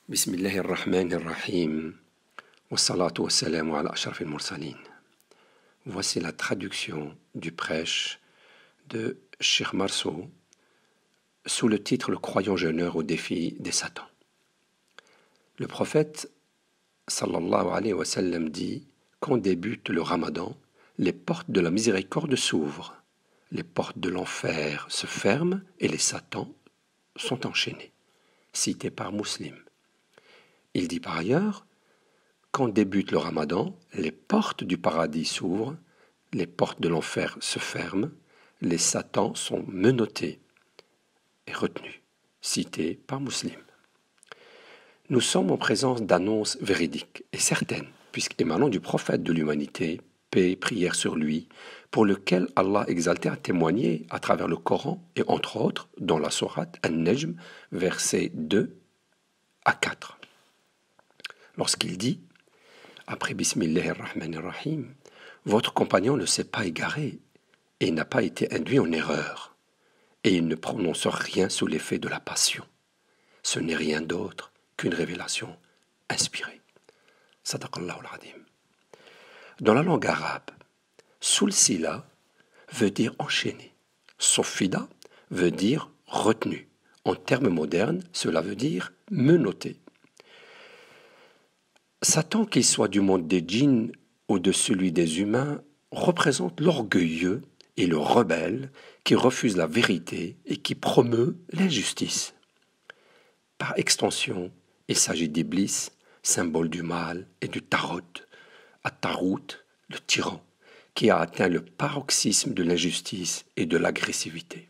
بسم الله الرحمن الرحيم والصلاة والسلام على أشرف المرسلين. Voici la traduction du prêche de Cheikh Marceau sous le titre « Le croyant jeûneur au défi des Satans ». Le prophète sallallahu alayhi wa sallam dit « Quand débute le ramadan, les portes de la miséricorde s'ouvrent, les portes de l'enfer se ferment et les Satans sont enchaînés. » Cité par Muslim. Il dit par ailleurs, quand débute le ramadan, les portes du paradis s'ouvrent, les portes de l'enfer se ferment, les satans sont menottés et retenus. Cité par Muslim. Nous sommes en présence d'annonces véridiques et certaines, puisqu'émanant du prophète de l'humanité, paix et prière sur lui, pour lequel Allah exalté a témoigné à travers le Coran et entre autres dans la sourate An-Najm, versets 2 à 4. Lorsqu'il dit, après Bismillahirrahmanirrahim, votre compagnon ne s'est pas égaré et n'a pas été induit en erreur, et il ne prononce rien sous l'effet de la passion. Ce n'est rien d'autre qu'une révélation inspirée. Sadaqallahu al-Adim. Dans la langue arabe, sulsila veut dire enchaîné. Sofida veut dire retenu. En termes modernes, cela veut dire menotté. Satan, qu'il soit du monde des djinns ou de celui des humains, représente l'orgueilleux et le rebelle qui refuse la vérité et qui promeut l'injustice. Par extension, il s'agit d'Iblis, symbole du mal, et du Tarot, At-Tarout, le tyran, qui a atteint le paroxysme de l'injustice et de l'agressivité.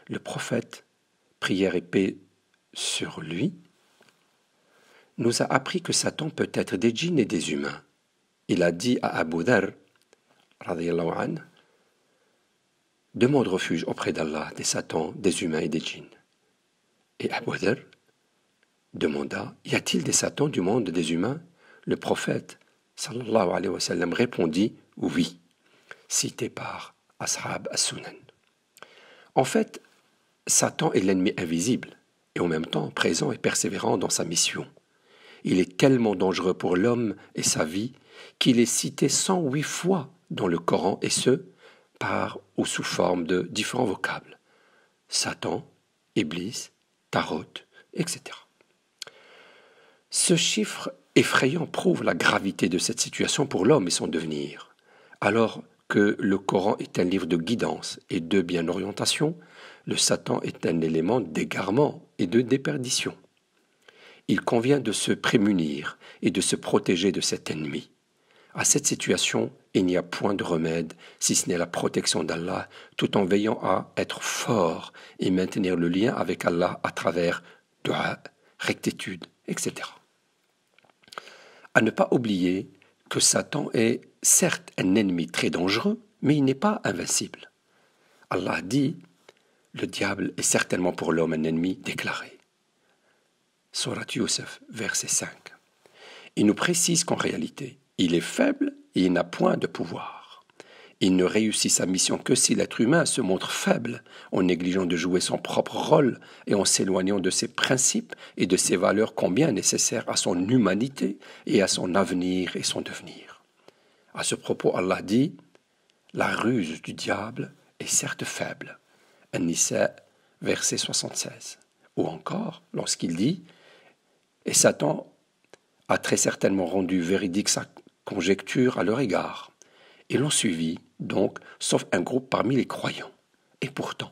Le prophète, prière et paix sur lui, nous a appris que Satan peut être des djinns et des humains. Il a dit à Abu Dharr, radiyallahu anhu, demande refuge auprès d'Allah des Satans, des humains et des djinns. Et Abu Dharr demanda, y a-t-il des Satans du monde des humains? Le prophète, sallallahu alayhi wa sallam, répondit, oui, cité par Ashab as-Sunan. En fait, Satan est l'ennemi invisible et en même temps présent et persévérant dans sa mission. Il est tellement dangereux pour l'homme et sa vie qu'il est cité 108 fois dans le Coran, et ce, par ou sous forme de différents vocables. Satan, Iblis, Tarot, etc. Ce chiffre effrayant prouve la gravité de cette situation pour l'homme et son devenir. Alors que le Coran est un livre de guidance et de bien-orientation, le Satan est un élément d'égarement et de déperdition. Il convient de se prémunir et de se protéger de cet ennemi. À cette situation, il n'y a point de remède, si ce n'est la protection d'Allah, tout en veillant à être fort et maintenir le lien avec Allah à travers dua, rectitude, etc. À ne pas oublier que Satan est certes un ennemi très dangereux, mais il n'est pas invincible. Allah dit, le diable est certainement pour l'homme un ennemi déclaré. Surat Yusuf, verset 5. Il nous précise qu'en réalité, il est faible et il n'a point de pouvoir. Il ne réussit sa mission que si l'être humain se montre faible, en négligeant de jouer son propre rôle et en s'éloignant de ses principes et de ses valeurs combien nécessaires à son humanité et à son avenir et son devenir. À ce propos, Allah dit, la ruse du diable est certes faible. An-Nisa, verset 76. Ou encore, lorsqu'il dit, et Satan a très certainement rendu véridique sa conjecture à leur égard. Ils l'ont suivi, donc, sauf un groupe parmi les croyants. Et pourtant,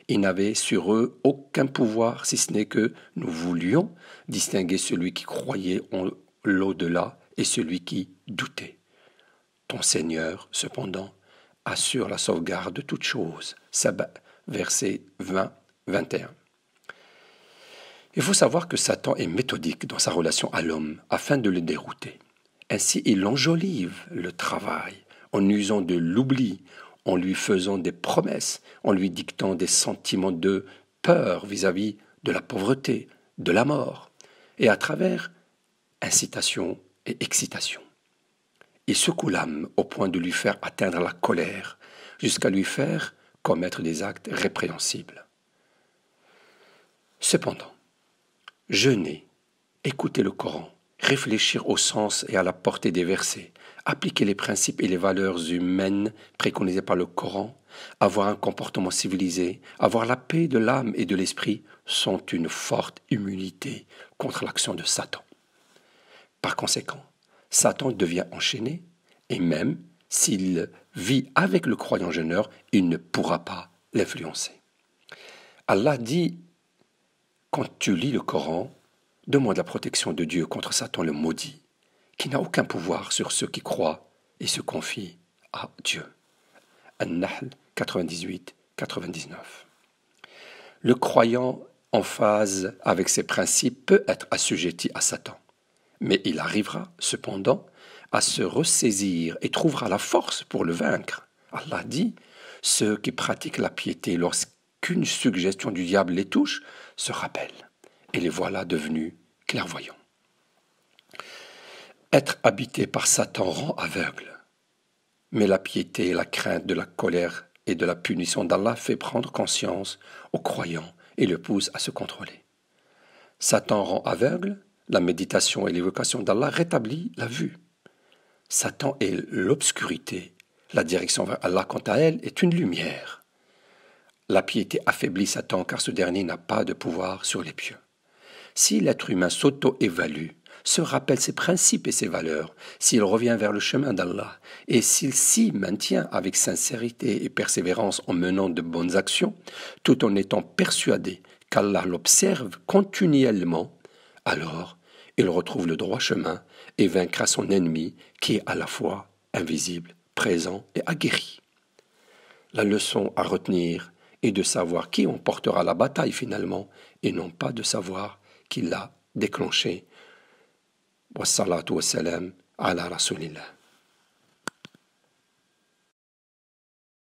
ils n'avaient sur eux aucun pouvoir, si ce n'est que nous voulions distinguer celui qui croyait en l'au-delà et celui qui doutait. Ton Seigneur, cependant, assure la sauvegarde de toutes choses. Saba, versets 20-21. Il faut savoir que Satan est méthodique dans sa relation à l'homme afin de le dérouter. Ainsi, il enjolive le travail en usant de l'oubli, en lui faisant des promesses, en lui dictant des sentiments de peur vis-à-vis de la pauvreté, de la mort, et à travers incitation et excitation. Il secoue l'âme au point de lui faire atteindre la colère, jusqu'à lui faire commettre des actes répréhensibles. Cependant, jeûner Écouter le Coran, réfléchir au sens et à la portée des versets, appliquer les principes et les valeurs humaines préconisées par le Coran, avoir un comportement civilisé, avoir la paix de l'âme et de l'esprit sont une forte immunité contre l'action de Satan. Par conséquent, Satan devient enchaîné et même s'il vit avec le croyant jeûneur, il ne pourra pas l'influencer. Allah dit, quand tu lis le Coran, demande la protection de Dieu contre Satan le maudit, qui n'a aucun pouvoir sur ceux qui croient et se confient à Dieu. An-Nahl 98-99. Le croyant en phase avec ses principes peut être assujetti à Satan, mais il arrivera cependant à se ressaisir et trouvera la force pour le vaincre. Allah dit, ceux qui pratiquent la piété lorsqu'une suggestion du diable les touche se rappellent, et les voilà devenus clairvoyants. Être habité par Satan rend aveugle, mais la piété et la crainte de la colère et de la punition d'Allah fait prendre conscience aux croyants et le pousse à se contrôler. Satan rend aveugle, la méditation et l'évocation d'Allah rétablit la vue. Satan est l'obscurité, la direction vers Allah quant à elle est une lumière. La piété affaiblit Satan car ce dernier n'a pas de pouvoir sur les pieux. Si l'être humain s'auto-évalue, se rappelle ses principes et ses valeurs, s'il revient vers le chemin d'Allah et s'il s'y maintient avec sincérité et persévérance en menant de bonnes actions, tout en étant persuadé qu'Allah l'observe continuellement, alors il retrouve le droit chemin et vaincra son ennemi qui est à la fois invisible, présent et aguerri. La leçon à retenir est de savoir qui emportera la bataille finalement et non pas de savoir qui l'a déclenchée. Wassalatu wassalam ala rasulillah.